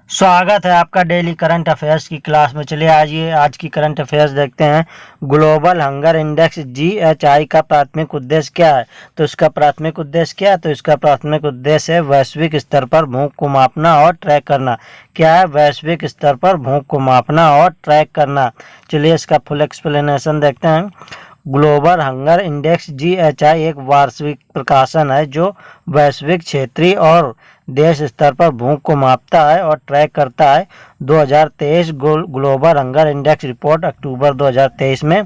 स्वागत है आपका डेली करंट अफेयर्स की क्लास में। चलिए आज की करंट अफेयर्स देखते हैं। ग्लोबल हंगर इंडेक्स GHI का प्राथमिक उद्देश्य क्या है? तो इसका प्राथमिक उद्देश्य क्या है? तो इसका प्राथमिक उद्देश्य है वैश्विक स्तर पर भूख को मापना और ट्रैक करना। क्या है? वैश्विक स्तर पर भूख को मापना और ट्रैक करना। चलिए इसका फुल एक्सप्लेनेशन देखते हैं। ग्लोबल हंगर इंडेक्स GHI एक वार्षिक प्रकाशन है जो वैश्विक, क्षेत्रीय और देश स्तर पर भूख को मापता है और ट्रैक करता है। 2023 ग्लोबल हंगर इंडेक्स रिपोर्ट अक्टूबर 2023 में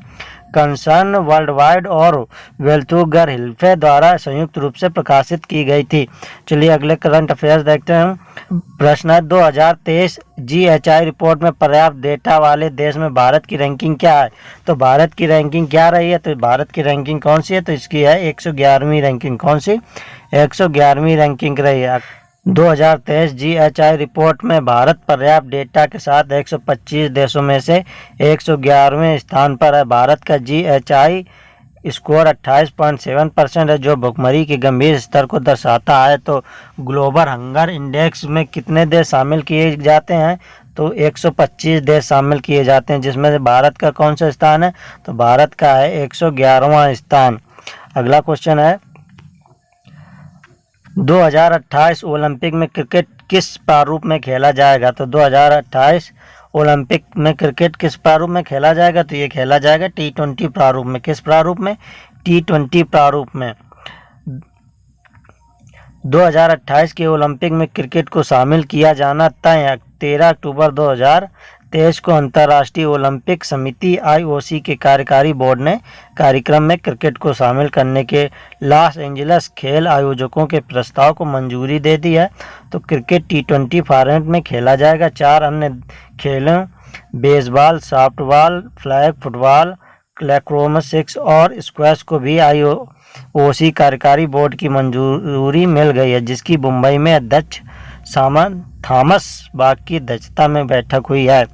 कंसर्न वर्ल्ड वाइड और वेल्थुगर हिल्फे द्वारा संयुक्त रूप से प्रकाशित की गई थी। चलिए अगले करंट अफेयर्स देखते हैं। प्रश्न है 2023 GHI रिपोर्ट में पर्याप्त डेटा वाले देश में भारत की रैंकिंग क्या है? तो भारत की रैंकिंग क्या रही है? तो भारत की रैंकिंग कौन सी है? तो इसकी है 111वीं रैंकिंग। कौन सी? 111वीं रैंकिंग रही है। 2023 GHI रिपोर्ट में भारत पर्याप्त डेटा के साथ 125 देशों में से 111वें स्थान पर है। भारत का GHI स्कोर 28.7% है जो भुखमरी के गंभीर स्तर को दर्शाता है। तो ग्लोबल हंगर इंडेक्स में कितने देश शामिल किए जाते हैं? तो 125 देश शामिल किए जाते हैं, जिसमें से भारत का कौन सा स्थान है? तो भारत का है 111वां स्थान। अगला क्वेश्चन है 2028 ओलंपिक में क्रिकेट किस प्रारूप में खेला जाएगा? तो 2028 ओलंपिक में क्रिकेट किस प्रारूप में खेला जाएगा? तो ये खेला जाएगा T20 प्रारूप में। किस प्रारूप में? T20 प्रारूप में। 2028 के ओलंपिक में क्रिकेट को शामिल किया जाना तय है। 13 अक्टूबर 2023 को अंतर्राष्ट्रीय ओलंपिक समिति IOC के कार्यकारी बोर्ड ने कार्यक्रम में क्रिकेट को शामिल करने के लॉस एंजलिस खेल आयोजकों के प्रस्ताव को मंजूरी दे दी है। तो क्रिकेट T20 फॉर्मेट में खेला जाएगा। 4 अन्य खेलों baseball, softball, flag football, lacrosse और स्क्वैश को भी IOC कार्यकारी बोर्ड की मंजूरी मिल गई है, जिसकी मुंबई में अध्यक्ष थॉमस बाग की अध्यक्षता में बैठक हुई है।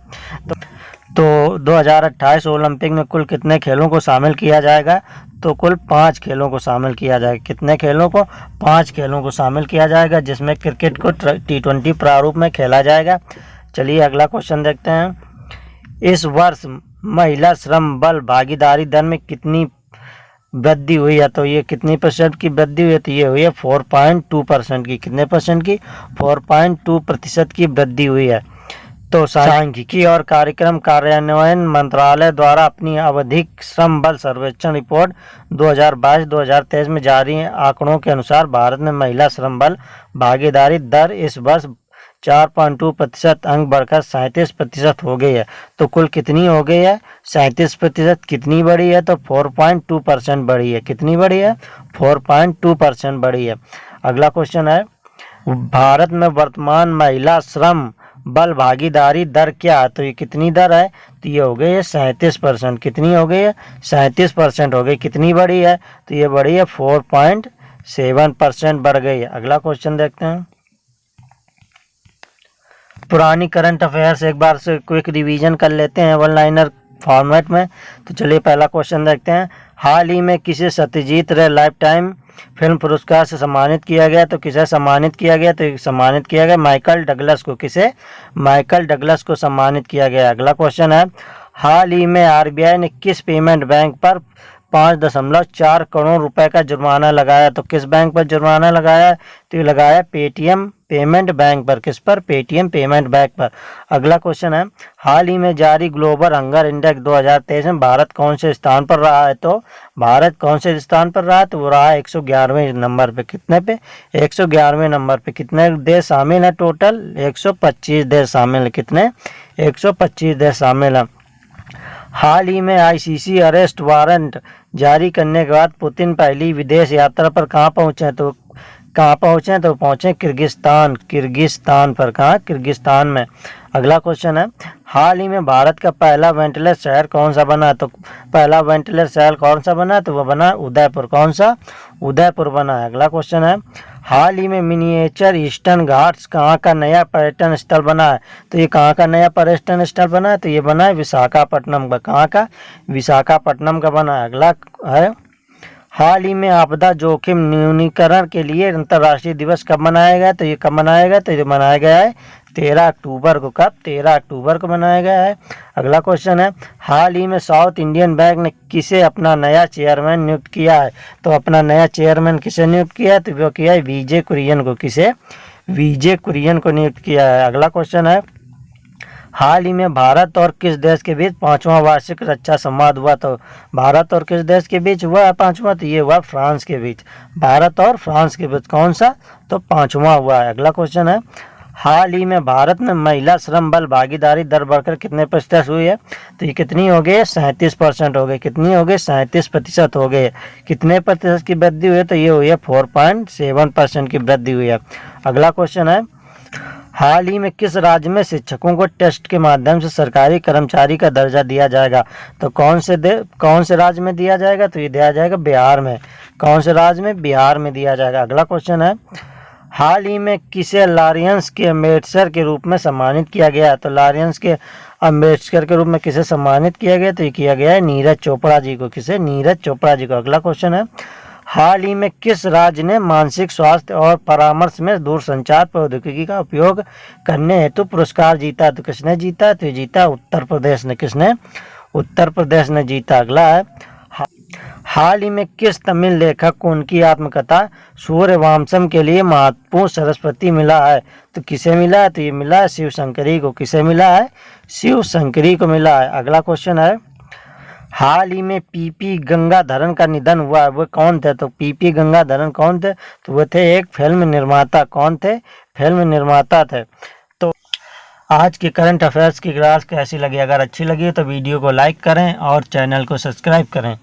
तो 2028 ओलंपिक में कुल कितने खेलों को शामिल किया जाएगा? तो कुल 5 खेलों को शामिल किया जाएगा। कितने खेलों को? 5 खेलों को शामिल किया जाएगा, जिसमें क्रिकेट को T20 प्रारूप में खेला जाएगा। चलिए अगला क्वेश्चन देखते हैं। इस वर्ष महिला श्रम बल भागीदारी दर में कितनी वृद्धि हुई है? तो ये कितनी % की वृद्धि हुई है? तो ये हुई है 4.2% की। कितने % की? 4.2% की वृद्धि हुई है। तो सांख्यिकी और कार्यक्रम कार्यान्वयन मंत्रालय द्वारा अपनी आवधिक श्रम बल सर्वेक्षण रिपोर्ट 2022-2023 में जारी आंकड़ों के अनुसार भारत में महिला श्रम बल भागीदारी दर इस वर्ष 4.2% अंक बढ़कर 37% हो गई है। तो कुल कितनी हो गई है? 37%। कितनी बढ़ी है? तो 4.2% बढ़ी है। कितनी बढ़ी है? 4.2% बढ़ी है। अगला क्वेश्चन है भारत में वर्तमान महिला श्रम बल भागीदारी दर क्या है? तो ये कितनी दर है? तो ये हो गई है 37%। कितनी हो गई है? 37% हो गई। कितनी बढ़ी है? तो ये बढ़ी है 4.7% बढ़ गई है। अगला क्वेश्चन देखते हैं। पुरानी करंट अफेयर्स एक बार से क्विक रिवीजन कर लेते हैं वन लाइनर फॉर्मेट में। तो चलिए पहला क्वेश्चन देखते हैं। हाल ही में किसे सत्यजीत रे लाइफ टाइम फिल्म पुरस्कार से सम्मानित किया गया? तो किसे सम्मानित किया गया? तो सम्मानित किया गया माइकल डगलस को। किसे? माइकल डगलस को सम्मानित किया गया। अगला क्वेश्चन है हाल ही में RBI ने किस पेमेंट बैंक पर 5.4 करोड़ रुपए का जुर्माना लगाया? तो किस बैंक पर जुर्माना लगाया? तो ये लगाया पेटीएम पेमेंट बैंक पर। किस पर? पेटीएम पेमेंट बैंक पर। अगला क्वेश्चन है हाल ही में जारी ग्लोबल हंगर इंडेक्स 2023 में भारत कौन से स्थान पर रहा है? तो भारत कौन से स्थान पर रहा है? तो वो रहा 111वें नंबर पे। कितने पे? 111वें नंबर पे। कितने देश शामिल है? टोटल 125 देश शामिल है। कितने? 125 देश शामिल है। हाल ही में ICC अरेस्ट वारंट जारी करने के बाद पुतिन पहली विदेश यात्रा पर कहाँ पहुँचे? तो कहाँ पहुँचे? तो पहुँचे किर्गिस्तान पर। कहाँ? किर्गिस्तान में। अगला क्वेश्चन है हाल ही में भारत का पहला वेंटिलेटर शहर कौन सा बना? तो पहला वेंटिलेटर शहर कौन सा बना? तो वो बना उदयपुर। कौन सा? उदयपुर बना है। अगला क्वेश्चन है हाल ही में मिनिएचर ईस्टर्न घाट्स कहाँ का नया पर्यटन स्थल बना है? तो ये कहाँ का नया पर्यटन स्थल बना है? तो ये बना है विशाखापट्टनम का। कहाँ का? विशाखापट्टनम का बना है। अगला है हाल ही में आपदा जोखिम न्यूनीकरण के लिए अंतर्राष्ट्रीय दिवस कब मनाया गया? तो ये कब मनाया गया? तो ये मनाया गया है 13 अक्टूबर को। कब? 13 अक्टूबर को मनाया गया है। अगला क्वेश्चन है, हाल ही में साउथ इंडियन बैंक ने किसे अपना नया चेयरमैन नियुक्त किया है? तो अपना नया चेयरमैन किसे नियुक्त किया है? तो वो किया है विजय कुरियन को। किसे? विजय कुरियन को नियुक्त किया है। अगला क्वेश्चन है, हाल ही में भारत और किस देश के बीच 5वां वार्षिक रक्षा संवाद हुआ? तो भारत और किस देश के बीच हुआ है 5वां? तो ये हुआ फ्रांस के बीच। भारत और फ्रांस के बीच कौन सा? तो 5वां हुआ है। अगला क्वेश्चन है, हाल ही में भारत में महिला श्रम बल भागीदारी दर बढ़कर कितने प्रतिशत हुई है? तो ये कितनी हो गई? 37% हो गई। कितनी हो गई? 37% हो गई। कितने प्रतिशत की वृद्धि हुई है? तो ये हुई है 4.7% की वृद्धि हुई है। अगला क्वेश्चन है, हाल ही में किस राज्य में शिक्षकों को टेस्ट के माध्यम से सरकारी कर्मचारी का दर्जा दिया जाएगा? तो कौन से राज्य में दिया जाएगा? तो ये दिया जाएगा बिहार में। कौन से राज्य में? बिहार में दिया जाएगा। अगला क्वेश्चन है, हाल ही में किसे लॉरेंस के अम्बेडकर के रूप में सम्मानित किया गया? तो लॉरेंस के अम्बेडकर के रूप में किसे सम्मानित किया गया? तो ये किया गया है नीरज चोपड़ा जी को। किसे? नीरज चोपड़ा जी को। अगला क्वेश्चन है, हाल ही में किस राज्य ने मानसिक स्वास्थ्य और परामर्श में दूरसंचार प्रौद्योगिकी का उपयोग करने हेतु पुरस्कार जीता? तो किसने जीता? तो ये जीता उत्तर प्रदेश ने। किसने? उत्तर प्रदेश ने जीता। अगला है, हाल ही में किस तमिल लेखक को उनकी आत्मकथा सूर्यवंशम के लिए महत्वपूर्ण सरस्वती मिला है? तो किसे मिला है? तो ये मिला है शिव शंकरी को। किसे मिला है? शिव शंकरी को मिला है। अगला क्वेश्चन है, हाल ही में पीपी गंगाधरन का निधन हुआ है, वो कौन थे? तो पीपी गंगाधरन कौन थे? तो वो थे एक फिल्म निर्माता। कौन थे? फिल्म निर्माता थे। तो आज की करंट अफेयर्स की क्लास कैसी लगी? अगर अच्छी लगी तो वीडियो को लाइक करें और चैनल को सब्सक्राइब करें।